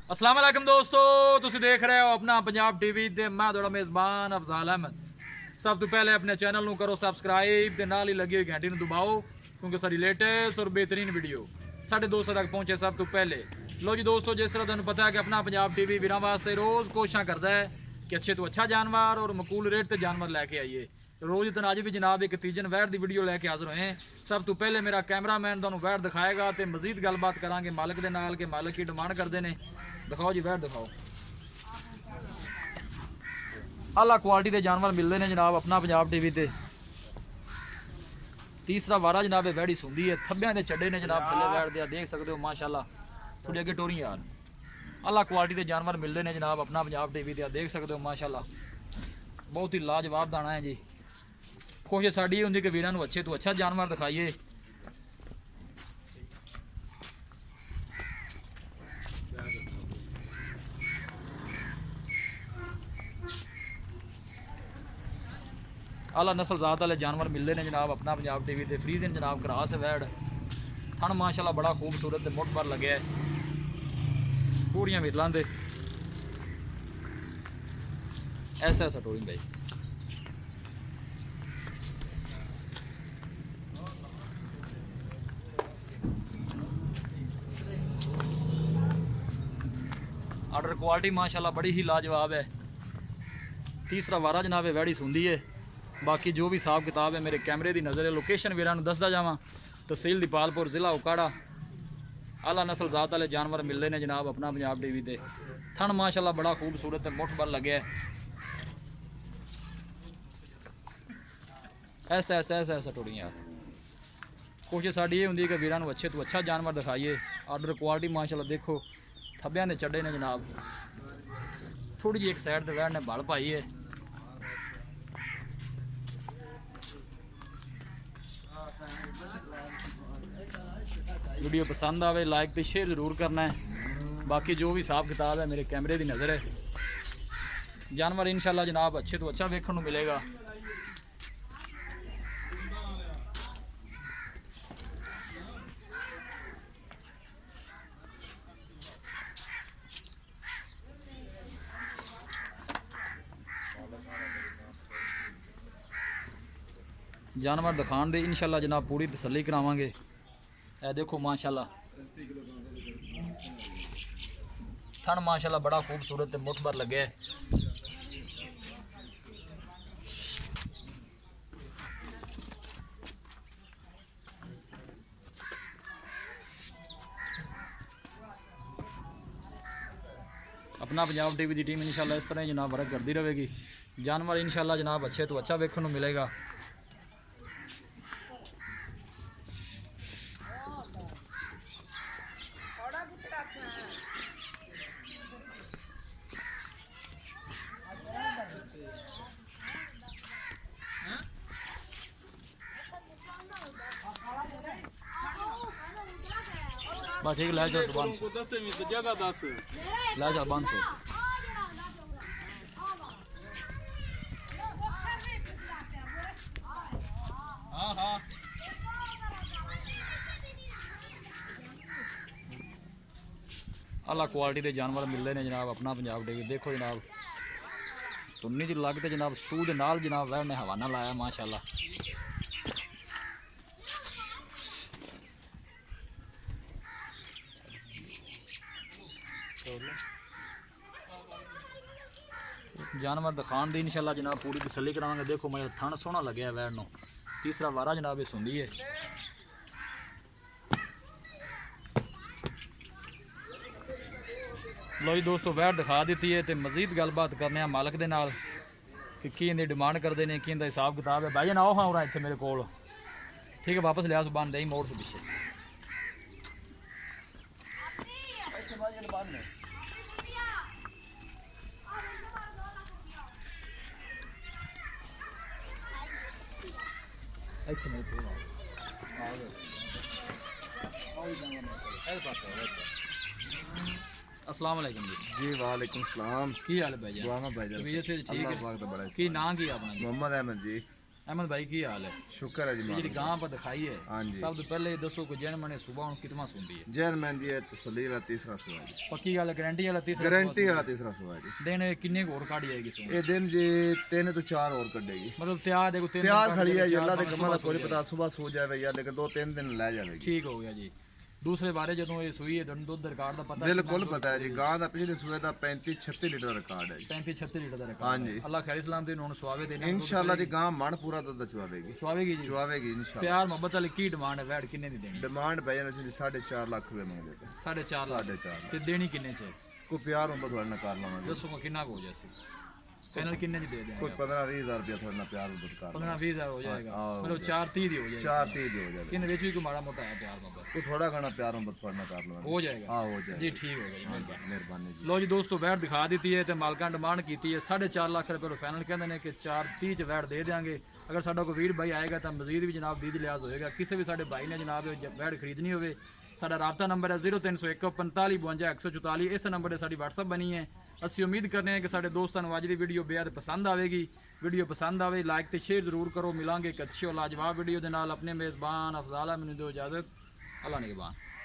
अस्सलाम वालेकुम दोस्तों, तुसी देख रहे हो अपना पंजाब टीवी ते मैं थोड़ा मेज़बान अफजाल अहमद। सब तो पहले अपने चैनल ਨੂੰ करो सब्सक्राइब ते नाल ही लगी हुई घंटी ਨੂੰ दबाओ क्योंकि सारी लेटेस्ट और बेहतरीन वीडियो साढ़े दोस्तों तक पहुंचे सब तो पहले। लो जी दोस्तों, जिस तरह तुहानू पता है कि अपना पंजाब टीवी वीरां वास्ते रोज़ कोशिश करता है कि अच्छे तो अच्छा जानवर और मकूल रेट ते जानवर लैके आइए। रोज़ इतना अज भी जनाब एक तीजन वैर की वीडियो लैके हाजिर होए हैं। सब तो पहले मेरा कैमरामैन तुहानू वैर दिखाएगा तो मजीद गलबात करांगे मालिक दे नाल कि मालिक की डिमांड करते हैं। दिखाओ जी वैर दिखाओ। आला क्वालिटी के जानवर मिलते हैं जनाब अपना पंजाब टीवी ते। तीसरा वारा जनाब वैड़ी सुंदी है, थब्बियां दे चड्डे ने जनाब थल्ले वैड़ दे देख सकते हो माशाल्लाह। थोड़ी अगे टोरी यार आला क्वालिटी के जानवर मिलते हैं जनाब अपना पंजाब टीवी ते देख सकते हो माशाल्लाह। बहुत ही लाजवाब दाना है जी। कोशिश साड़ी होंगी कि वीरां नू अच्छे तो अच्छा जानवर दिखाइए। आला नस्ल जात वाले जानवर मिलते हैं जनाब अपना पंजाब टीवी ते। फ्रीजन जनाब क्रास वैड़ थन माशाल्लाह बड़ा खूबसूरत मुठ पर लगे है पूरियां मिरलां दे ऐसा ऐसा टोरिंग भाई। आर्डर क्वालिटी माशाल्लाह बड़ी ही लाजवाब है। तीसरा वारा जनाब वैड़ी सुंदी है। बाकी जो भी हिसाब किताब है मेरे कैमरे की नज़र है। लोकेशन वीरां नू दसदा जावां, तहसील दीपालपुर जिला उकाड़ा। आला नस्ल जात वाले जानवर मिलते हैं जनाब अपना पंजाब टीवी ते। थन माशाल्लाह बड़ा खूबसूरत मुठ पर लगे ऐसा ऐसा ऐसा ऐसा टोड़ी यार। कोशिश साड़ी ये होंगी कि वीरां नू अच्छे तो अच्छा जानवर दिखाइए। आर्डर क्वालिटी माशाल्लाह देखो थब्बियां दे चड्डे ने जनाब। थोड़ी जी एक साइड ते वैड़ ने बल पाई है। वीडियो पसंद आवे लाइक तो शेयर जरूर करना है। बाकी जो भी हिसाब किताब है मेरे कैमरे की नज़र है। जानवर इंशाल्लाह जनाब अच्छे तो अच्छा वेखने को मिलेगा। जानवर दिखाने दे इंशाल्लाह जनाब पूरी तसल्ली करावांगे। ए देखो माशाल्लाह थन माशाल्लाह बड़ा खूबसूरत मुठ पर लगे है। अपना पंजाब टीवी की टीम इंशाल्लाह इस तरह ही जनाब वर्क करती रहेगी। जानवर इंशाल्लाह जनाब अच्छे तो अच्छा वेखने को मिलेगा। बस ठीक लै जाओ सुबह लै जाओ 500। आला क्वालिटी के जानवर मिलते हैं जनाब अपना पंजाब टीवी। देखो जनाब तुन्नी जी लग तो जनाब सूह दे नाल जनाब वैड़ ने हवाना लाया माशाल्लाह। जानवर दिखाने दी इंशाल्लाह जनाब पूरी तसल्ली करावांगे। देखो मैं थन सोहना लगे वैड़ नू। तीसरा वारा जनाब ये सुंदी है। लो जी दोस्तों वैड़ दिखा दी है तो मजीद गलबात करने मालिक दे नाल कि की इन्दी डिमांड करते हैं कि इनका हिसाब किताब है। भाई ना हाँ इतने मेरे को ठीक है वापस लिया सुबह दही मोड़ से पीछे। अस्सलाम वालेकुम जी। जी वालेकुम सलाम। की हाल है भाईजान? दुआ में भाईजान तबीयत से ठीक अल्लाह है? पाक दा बड़ा की नाम की अपना जी? मोहम्मद अहमद जी। अहमद भाई की हाल है? शुक्र है जी ये जी गां पर दिखाई है, हाँ जी। सब तो पहले ये दसो कि जैन मने सुबह हूं कितना सुनती है? जैन मैन जी तसली वाला तीसरा सुबह जी, पक्की गल गारंटी वाला तीसरा गारंटी वाला तीसरा सुबह जी। दिन किन्ने को और काढ़ी जाएगी सुन? ये दिन जी 3 तो 4 और कटेगी, मतलब तैयार देखो 3 तैयार खड़ी है जी। अल्लाह के कमाल कोई पता सुबह सो जावे या लेकिन 2-3 दिन ले जावेगी। ठीक हो गया जी। दूसरे बारे ਜਦੋਂ ਇਹ ਸੂਈ ਹੈ ਤੁਹਾਨੂੰ ਦੁੱਧ ਰਿਕਾਰਡ ਦਾ ਪਤਾ बिल्कुल पता है जी। गां ਦਾ पिछले सूबे ਦਾ 35-36 ਲੀਟਰ ਰਿਕਾਰਡ ਹੈ ਜੀ। 35-36 ਲੀਟਰ ਦਾ ਰਿਕਾਰਡ ਹਾਂਜੀ। ਅੱਲਾਹ ਖੈਰ ਇਸਲਾਮ ਦੇ ਨੂੰ ਸੁਆਵੇ ਦੇਣਾ इंशाल्लाह जी गां मण पूरा दुध चुआवेगी, ਸੁਆਵੇਗੀ ਜੀ। चुआवेगी इंशाल्लाह। ਪਿਆਰ ਮੁਹੱਬਤ ਵਾਲੀ ਕੀ ਡਿਮਾਂਡ ਹੈ? ਵੈਟ ਕਿੰਨੇ ਦੀ ਦੇਣੀ? डिमांड भैया ने 4.5 लाख रुपए मंगदे पे। 4.5 ਲੱਖ 4.5 ਤੇ ਦੇਣੀ ਕਿੰਨੇ ਚ? को प्यार में थोड़ा ना कर लवांगे, ਦੱਸੋ ਕੋ ਕਿੰਨਾ ਕੁ ਹੋ ਜਾਏ? ਫਾਈਨਲ ਕਿੰਨੇ ਦੀ ਦੇ कोई ਦੇਣਗੇ? 15-20 हजार रुपया थोड़ा ना प्यार में कर 15-20 ਹਜ਼ਾਰ ਹੋ ਜਾਏਗਾ, ਹਾਂ, ਮਤਲਬ 4-30 ਦੀ ਹੋ ਜਾਏਗੀ। 4-30 ਦੀ ਹੋ ਜਾਵੇ। ਕਿੰਨੇ ਵਿੱਚ ਵੀ ਕੋਈ ਮਾੜਾ ਮੋਟਾ ਹੈ ਪਿਆਰ ਮੁਹੱਬਤ को थोड़ा घना प्यार में थोड़ा ना कर लवांगे। ਹੋ ਜਾਏਗਾ? हाँ हो जाए ਜੀ ਠੀਕ ਹੋ ਗਿਆ ਜੀ, ਮਿਹਰਬਾਨੀ। मेहरबानी जी। ਲੋ ਜੀ ਦੋਸਤੋ ਵੈਟ ਦਿਖਾ ਦਿੱਤੀ ਹੈ ਤੇ ਮਾਲਕਾਂ ਡਿਮਾਂਡ ਕੀਤੀ ਹੈ 4.5 ਲੱਖ ਰੁਪਏ ਦਾ ਫਾਈਨਲ ਕਹਿੰਦੇ ਨੇ ਕਿ 4.30 ਚ ਵੈਟ ਦੇ ਦੇਾਂਗੇ। ਅਗਰ ਸਾਡਾ ਕੋਈ ਵੀਰ ਭਾਈ ਆਏਗਾ ਤਾਂ ਮਜ਼ੀਦ ਵੀ ਜਨਾਬ ਦੀਦ ਲਿਆਜ਼ ਹੋਏਗਾ। ਕਿਸੇ ਵੀ ਸਾਡੇ ਭਾਈ ਨੇ ਜਨਾਬ ਵੈਟ ਖਰੀਦਣੀ ਹੋਵੇ ਸਾਡਾ ਰਾਬਤਾ ਨੰਬਰ ਹੈ 0301 45 52 144। ਇਸ ਨੰਬਰ ਤੇ ਸਾਡੀ WhatsApp ਬਣੀ ਹੈ। ਅਸੀਂ ਉਮੀਦ ਕਰਨੇ ਹਾਂ ਕਿ ਸਾਡੇ ਦੋਸਤਾਂ ਨੂੰ ਅੱਜ ਦੀ ਵੀਡੀਓ ਬੇहद ਪਸੰਦ ਆਵੇਗੀ। ਵੀਡੀਓ ਪਸੰਦ ਆਵੇ ਲਾਈਕ ਤੇ ਸ਼ੇਅਰ ਜ਼ਰੂਰ ਕਰੋ। ਮਿਲਾਂਗੇ ਇੱਕ ਅੱਛੀ ਔਰ ਲਾਜਵਾਬ ਵੀਡੀਓ ਦੇ ਨਾਲ। ਆਪਣੇ ਮੇਜ਼ਬਾਨ ਅਫਜ਼ਾਲ ਮੈਨੂੰ ਦਿਓ ਇਜਾਜ਼ਤ। ਅੱਲਾ ਨਿਗਹਿਬਾਨ।